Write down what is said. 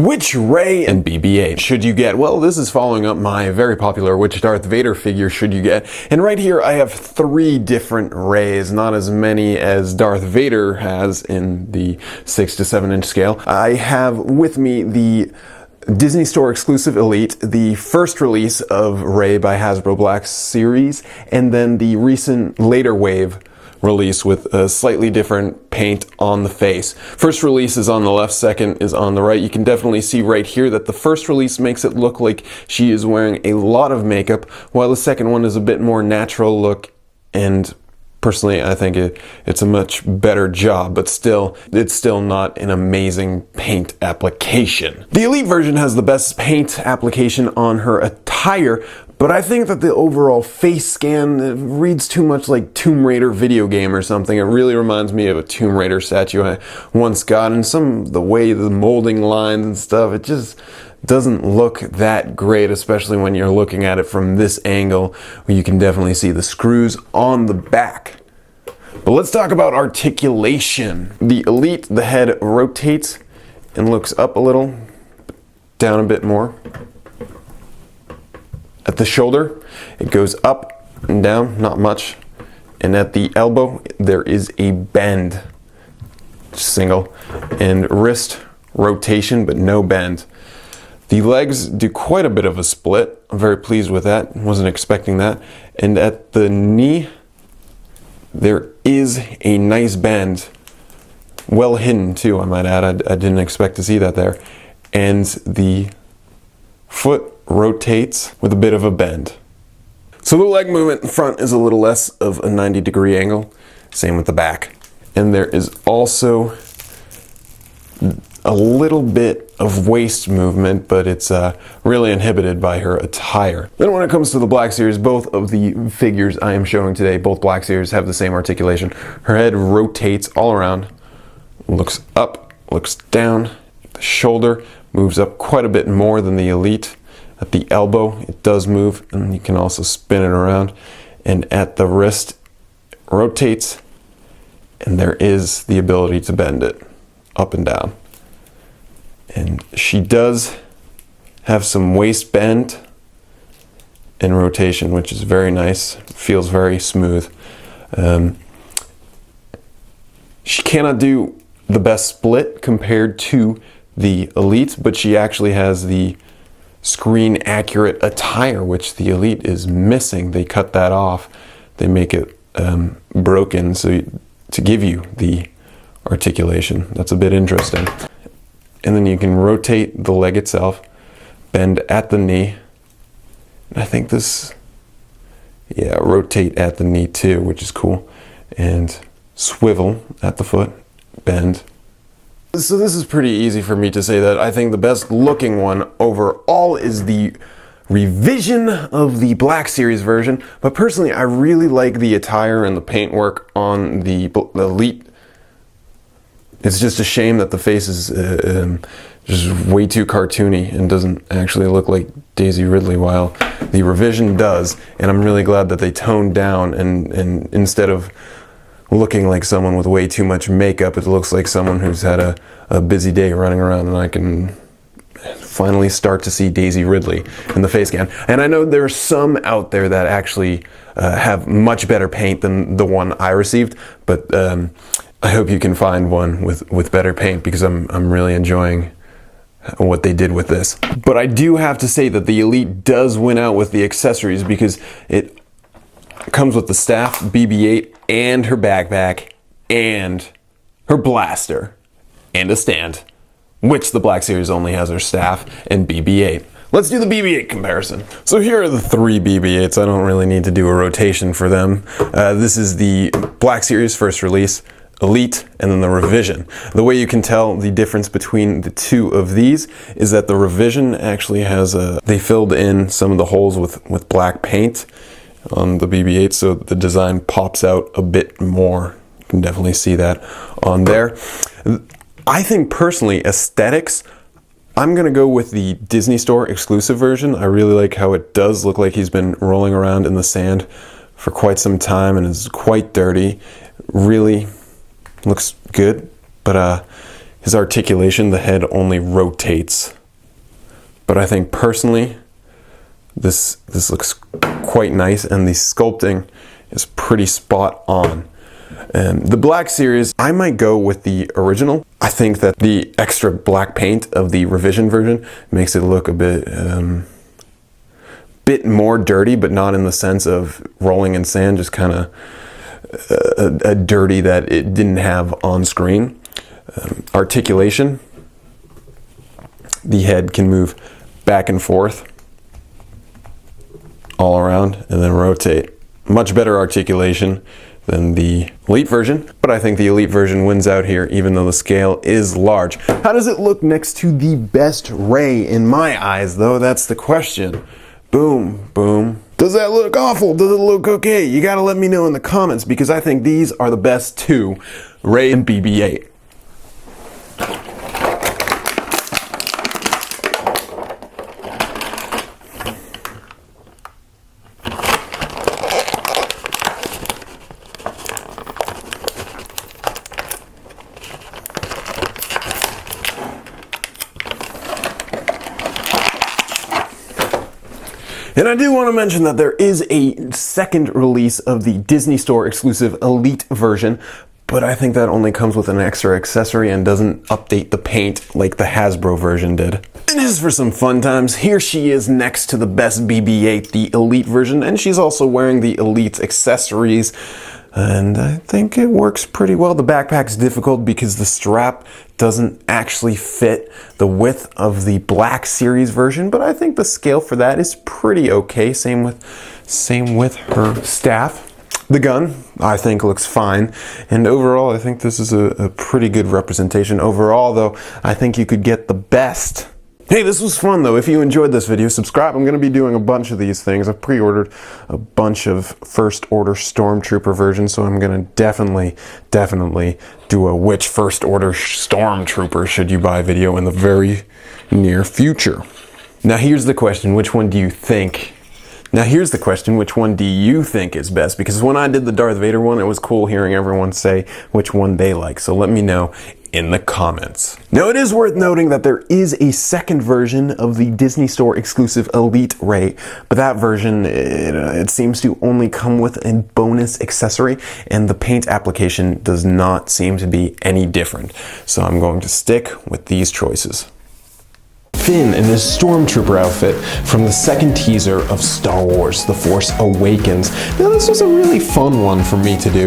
Which Rey and BB-8 should you get? Well, this is following up my very popular which Darth Vader figure should you get. And right here I have 3 different Reys, not as many as Darth Vader has in the 6 to 7 inch scale. I have with me the Disney Store exclusive Elite, the first release of Rey by Hasbro Black Series, and then the recent later wave release with a slightly different paint on the face. First release is on the left, second is on the right. You can definitely see right here that the first release makes it look like she is wearing a lot of makeup, while the second one is a bit more natural look, and personally I think it's a much better job, but still, it's still not an amazing paint application. The Elite version has the best paint application on her attire, but I think that the overall face scan reads too much like Tomb Raider video game or something. It really reminds me of a Tomb Raider statue I once got, and the way the molding lines and stuff, it just doesn't look that great, especially when you're looking at it from this angle where you can definitely see the screws on the back. But let's talk about articulation. The Elite, the head rotates and looks up a little, down a bit more. At the shoulder, it goes up and down, not much. And at the elbow, there is a bend, single, and wrist rotation, but no bend. The legs do quite a bit of a split. I'm very pleased with that. Wasn't expecting that. And at the knee, there is a nice bend. Well hidden too, I might add. I didn't expect to see that there. And the foot rotates with a bit of a bend. So the leg movement in front is a little less of a 90-degree angle. Same with the back. And there is also a little bit of waist movement, but it's really inhibited by her attire. Then when it comes to the Black Series, both of the figures I am showing today, both Black Series have the same articulation. Her head rotates all around, looks up, looks down. The shoulder moves up quite a bit more than the Elite. At the elbow, it does move, and you can also spin it around. And at the wrist, it rotates, and there is the ability to bend it up and down. And she does have some waist bend and rotation, which is very nice. Feels very smooth. She cannot do the best split compared to the Elite, but she actually has the screen accurate attire, which the Elite is missing. They cut that off. They make it broken to give you the articulation. That's a bit interesting. And then you can rotate the leg itself, bend at the knee. I think rotate at the knee too, which is cool. And swivel at the foot, bend. So this is pretty easy for me to say that I think the best looking one overall is the revision of the Black Series version. But personally, I really like the attire and the paintwork on the Elite. It's just a shame that the face is just way too cartoony and doesn't actually look like Daisy Ridley, while the revision does. And I'm really glad that they toned down and instead of looking like someone with way too much makeup, it looks like someone who's had a busy day running around, and I can finally start to see Daisy Ridley in the face scan. And I know there are some out there that actually have much better paint than the one I received, but I hope you can find one with better paint, because I'm really enjoying what they did with this. But I do have to say that the Elite does win out with the accessories, because it comes with the staff, BB-8, and her backpack, and her blaster, and a stand, which the Black Series only has her staff and BB-8. Let's do the BB-8 comparison. So here are the 3 BB-8s. I don't really need to do a rotation for them. This is the Black Series first release, Elite, and then the revision. The way you can tell the difference between the two of these is that the revision actually has they filled in some of the holes with black paint on the BB-8, so the design pops out a bit more. You can definitely see that on there. I think personally, aesthetics, I'm gonna go with the Disney Store exclusive version. I really like how it does look like he's been rolling around in the sand for quite some time and is quite dirty. Really looks good, but his articulation, the head only rotates. But I think personally, this looks quite nice, and the sculpting is pretty spot on. And the black series, I might go with the original. I think that the extra black paint of the revision version makes it look a bit more dirty, but not in the sense of rolling in sand, just kind of a dirty that it didn't have on screen. Articulation, the head can move back and forth all around and then rotate. Much better articulation than the Elite version, but I think the Elite version wins out here even though the scale is large. How does it look next to the best Ray in my eyes though? That's the question. Boom, boom. Does that look awful? Does it look okay? You gotta let me know in the comments, because I think these are the best two, Ray and BB-8. And I do want to mention that there is a second release of the Disney Store exclusive Elite version, but I think that only comes with an extra accessory and doesn't update the paint like the Hasbro version did. And just for some fun times, here she is next to the best BB-8, the Elite version, and she's also wearing the Elite accessories. And I think it works pretty well. The backpack's difficult because the strap doesn't actually fit the width of the Black Series version, but I think the scale for that is pretty okay. Same with her staff. The gun, I think, looks fine. And overall, I think this is a pretty good representation. Overall, though, I think you could get the best. Hey, this was fun though. If you enjoyed this video, subscribe. I'm going to be doing a bunch of these things. I've pre-ordered a bunch of First Order Stormtrooper versions, so I'm going to definitely do a which First Order Stormtrooper should you buy video in the very near future. Now here's the question, which one do you think is best? Because when I did the Darth Vader one, it was cool hearing everyone say which one they like. So let me know in the comments. Now it is worth noting that there is a second version of the Disney Store exclusive Elite Ray, but that version, it seems to only come with a bonus accessory, and the paint application does not seem to be any different. So I'm going to stick with these choices. Finn in his Stormtrooper outfit from the second teaser of Star Wars: The Force Awakens. Now this was a really fun one for me to do.